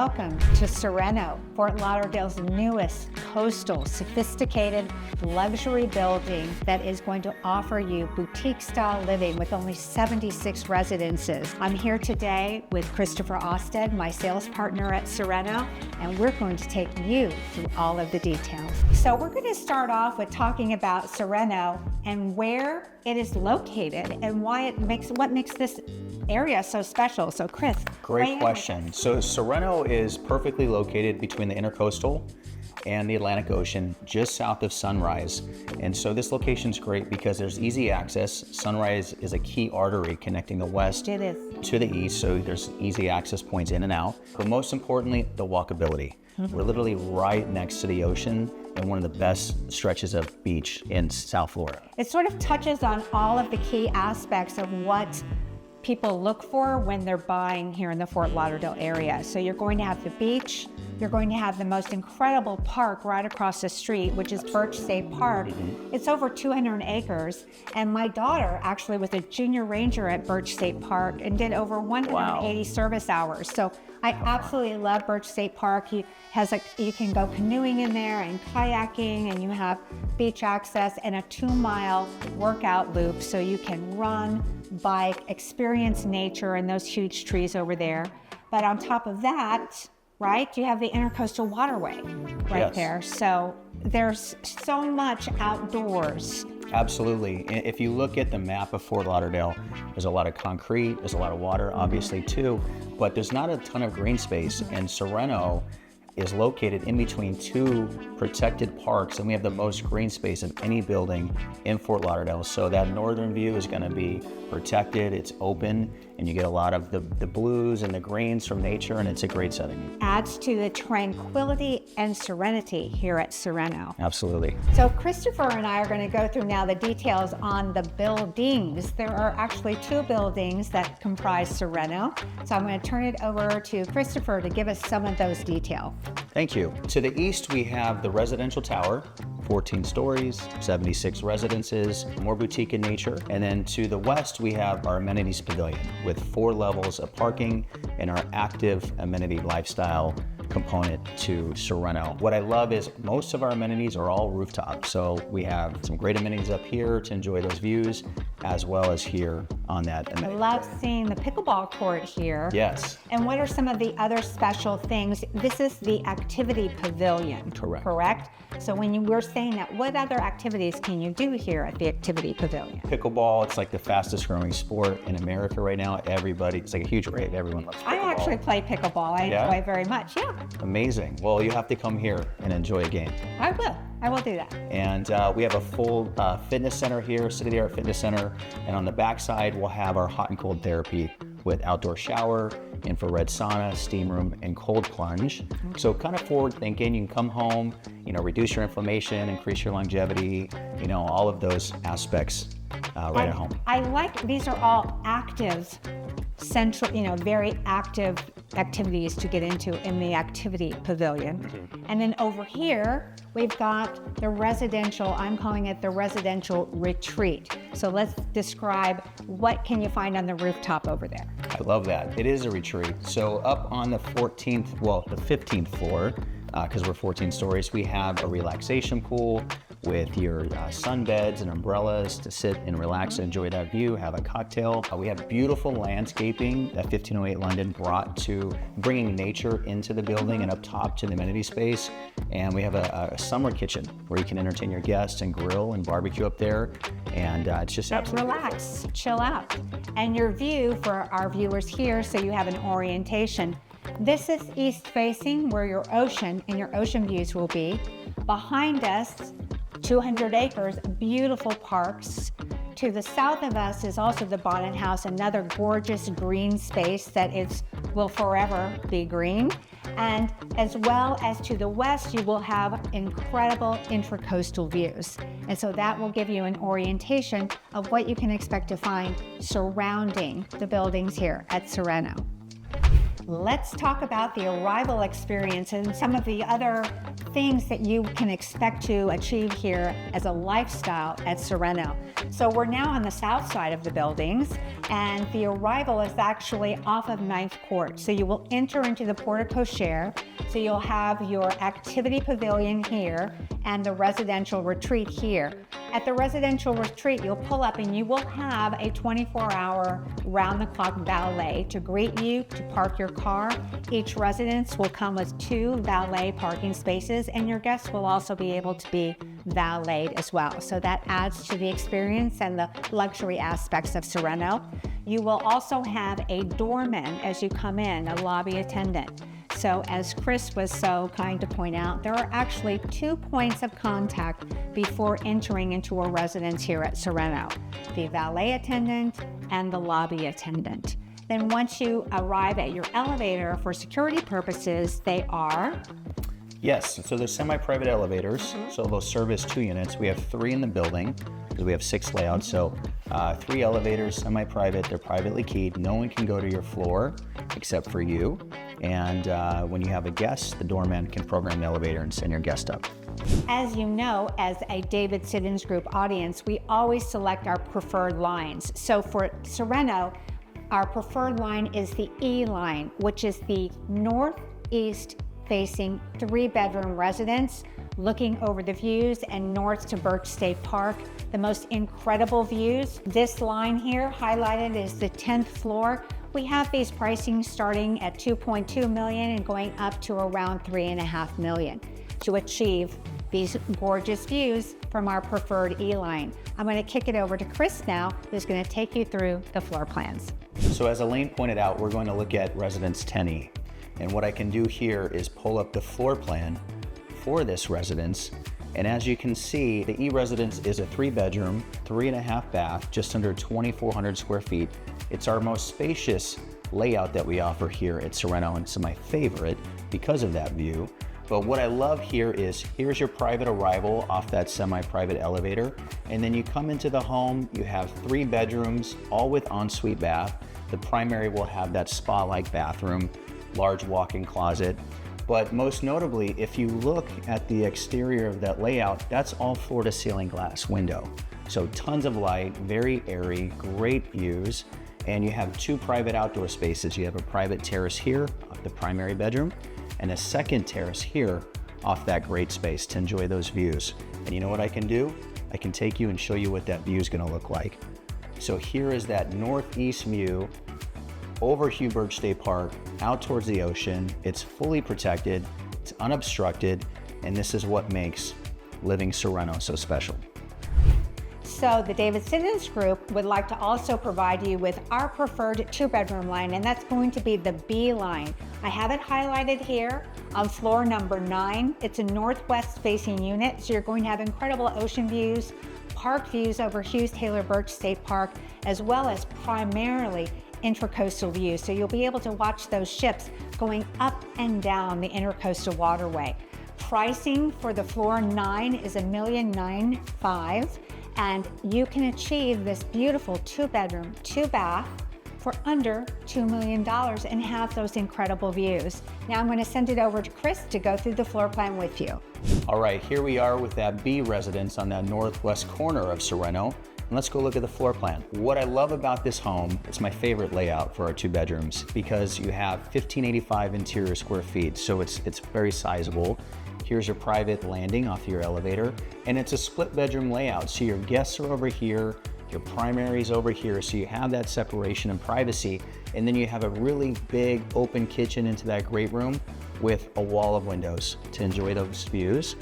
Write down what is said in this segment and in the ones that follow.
welcome to Sereno, Fort Lauderdale's newest coastal, sophisticated luxury building that is going to offer you boutique-style living with only 76 residences. I'm here today with Christopher Osted, my sales partner at Sereno, and we're going to take you through all of the details. So we're going to start off with talking about Sereno and where it is located and what makes this area so special. So Chris. Great question. So Sereno is perfectly located between the Intracoastal and the Atlantic Ocean, just south of Sunrise. And so this location is great because there's easy access. Sunrise is a key artery connecting the west to the east, so there's easy access points in and out. But most importantly, the walkability. We're literally right next to the ocean and one of the best stretches of beach in South Florida. It sort of touches on all of the key aspects of what people look for when they're buying here in the Fort Lauderdale area. So you're going to have the beach, you're going to have the most incredible park right across the street, which is Birch State Park. It's over 200 acres, and my daughter actually was a junior ranger at Birch State Park and did over 180 service hours. So I absolutely love Birch State Park. You can go canoeing in there and kayaking, and you have beach access and a 2-mile workout loop, so you can run, bike, experience nature and those huge trees over there. But on top of that, right, you have the Intracoastal waterway right there. So there's so much outdoors. Absolutely. If you look at the map of Fort Lauderdale, there's a lot of concrete, there's a lot of water, obviously too, but there's not a ton of green space. And Sereno is located in between two protected parks, and we have the most green space of any building in Fort Lauderdale. So that northern view is going to be protected, it's open, and you get a lot of the blues and the greens from nature, and it's a great setting. Adds to the tranquility and serenity here at Sereno. Absolutely. So Christopher and I are going to go through now the details on the buildings. There are actually 2 buildings that comprise Sereno. So I'm going to turn it over to Christopher to give us some of those details. Thank you. To the east, we have the residential tower, 14 stories, 76 residences, more boutique in nature. And then to the west, we have our amenities pavilion with 4 levels of parking and our active amenity lifestyle component to Sereno. What I love is most of our amenities are all rooftop. So we have some great amenities up here to enjoy those views, as well as here on that amenity. I love seeing the pickleball court here. Yes. And what are some of the other special things? This is the activity pavilion. Correct? So when we're saying that, what other activities can you do here at the activity pavilion? Pickleball, it's like the fastest growing sport in America right now. It's like a huge rave. Everyone loves pickleball. I actually play pickleball. I enjoy it very much. Yeah. Amazing. Well, you have to come here and enjoy a game. I will do that. And we have a full fitness center here, state-of-the-art fitness center. And on the backside, we'll have our hot and cold therapy with outdoor shower, infrared sauna, steam room, and cold plunge. So kind of forward thinking, you can come home, reduce your inflammation, increase your longevity, all of those aspects right at home. I like, these are all active, very active activities to get into in the activity pavilion. And then over here, we've got the residential, I'm calling it the residential retreat. So let's describe what can you find on the rooftop over there. I love that. It is a retreat. So up on the 15th floor, because we're 14 stories, we have a relaxation pool with your sunbeds and umbrellas to sit and relax and enjoy that view, have a cocktail. We have beautiful landscaping that 1508 London brought to bringing nature into the building and up top to the amenity space. And we have a summer kitchen where you can entertain your guests and grill and barbecue up there. And it's just absolutely relax, chill out. And your view for our viewers here, so you have an orientation. This is east facing where your ocean and your ocean views will be. Behind us, 200 acres, beautiful parks. To the south of us is also the Bonnet House, another gorgeous green space that will forever be green. And as well as to the west, you will have incredible intracoastal views. And so that will give you an orientation of what you can expect to find surrounding the buildings here at Sereno. let's talk about the arrival experience and some of the other things that you can expect to achieve here as a lifestyle at Sereno. So we're now on the south side of the buildings, and the arrival is actually off of 9th Court. So you will enter into the portico share. So you'll have your activity pavilion here and the residential retreat here. At the residential retreat, you'll pull up and you will have a 24-hour round-the-clock valet to greet you, to park your car. Each residence will come with 2 valet parking spaces, and your guests will also be able to be valeted as well. So that adds to the experience and the luxury aspects of Sereno. You will also have a doorman as you come in, a lobby attendant. So as Chris was so kind to point out, there are actually 2 points of contact before entering into a residence here at Sereno: the valet attendant and the lobby attendant. Then once you arrive at your elevator, for security purposes, they are... Yes, so they're semi-private elevators, so they'll service 2 units. We have 3 in the building because we have 6 layouts. So 3 elevators, semi-private, they're privately keyed. No one can go to your floor except for you. And when you have a guest, the doorman can program the elevator and send your guest up. As you know, as a David Siddons Group audience, we always select our preferred lines. So for Sereno, our preferred line is the E line, which is the northeast facing 3-bedroom residence, looking over the views and north to Birch State Park. The most incredible views. This line here highlighted is the 10th floor. We have these pricing starting at $2.2 million and going up to around $3.5 million to achieve these gorgeous views from our preferred E-line. I'm going to kick it over to Chris now, who's going to take you through the floor plans. So as Elaine pointed out, we're going to look at residence 10E. And what I can do here is pull up the floor plan for this residence. And as you can see, the E residence is a 3-bedroom, 3.5 bath, just under 2,400 square feet. It's our most spacious layout that we offer here at Sereno, and it's my favorite because of that view. But what I love here is, here's your private arrival off that semi-private elevator. And then you come into the home, you have 3 bedrooms, all with ensuite bath. The primary will have that spa-like bathroom, large walk-in closet. But most notably, if you look at the exterior of that layout, that's all floor-to-ceiling glass window. So tons of light, very airy, great views. And you have 2 private outdoor spaces. You have a private terrace here off the primary bedroom and a second terrace here off that great space to enjoy those views. And you know what I can do? I can take you and show you what that view is gonna look like. So here is that northeast view over Birch State Park, out towards the ocean. It's fully protected, it's unobstructed, and this is what makes living Sereno so special. So the David Siddons Group would like to also provide you with our preferred 2-bedroom line, and that's going to be the B line. I have it highlighted here on floor number 9. It's a northwest facing unit, so you're going to have incredible ocean views, park views over Hughes Taylor Birch State Park, as well as primarily intracoastal views. So you'll be able to watch those ships going up and down the Intracoastal waterway. Pricing for the floor 9 is $1,950,000, and you can achieve this beautiful 2-bedroom, 2-bath for under $2 million and have those incredible views. Now I'm going to send it over to Chris to go through the floor plan with you. All right, here we are with that B residence on that northwest corner of Sereno. And let's go look at the floor plan. What I love about this home, it's my favorite layout for our 2 bedrooms because you have 1,585 interior square feet, so it's very sizable. Here's your private landing off your elevator, and it's a split bedroom layout. So your guests are over here, your primary's over here, so you have that separation and privacy, and then you have a really big open kitchen into that great room with a wall of windows to enjoy those views.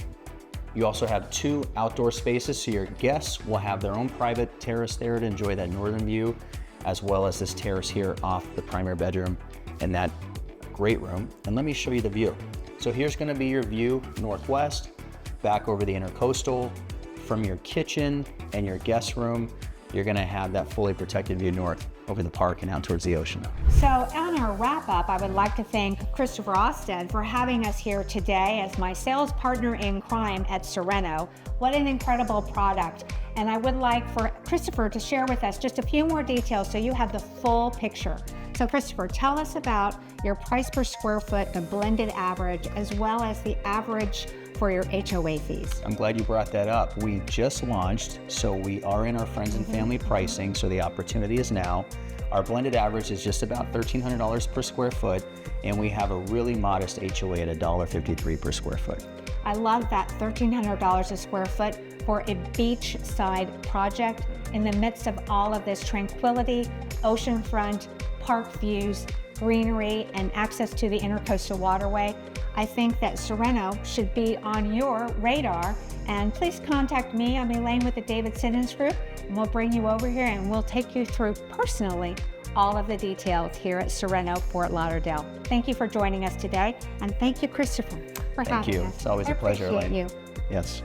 You also have 2 outdoor spaces, so your guests will have their own private terrace there to enjoy that northern view, as well as this terrace here off the primary bedroom and that great room. And let me show you the view. So here's gonna be your view northwest, back over the Intracoastal. From your kitchen and your guest room, you're gonna have that fully protected view north over the park and out towards the ocean. So on our wrap up, I would like to thank Christopher Austin for having us here today as my sales partner in crime at Sereno. What an incredible product. And I would like for Christopher to share with us just a few more details so you have the full picture. So Christopher, tell us about your price per square foot, the blended average, as well as the average for your HOA fees. I'm glad you brought that up. We just launched, so we are in our friends and family pricing, so the opportunity is now. Our blended average is just about $1,300 per square foot, and we have a really modest HOA at $1.53 per square foot. I love that $1,300 a square foot for a beachside project in the midst of all of this tranquility, oceanfront, park views, greenery, and access to the Intracoastal waterway. I think that Sereno should be on your radar. And please contact me. I'm Elaine with the David Siddons Group, and we'll bring you over here and we'll take you through personally all of the details here at Sereno Fort Lauderdale. Thank you for joining us today, and thank you, Christopher, for having us. Thank you. It's always a pleasure, Elaine. You. Yes.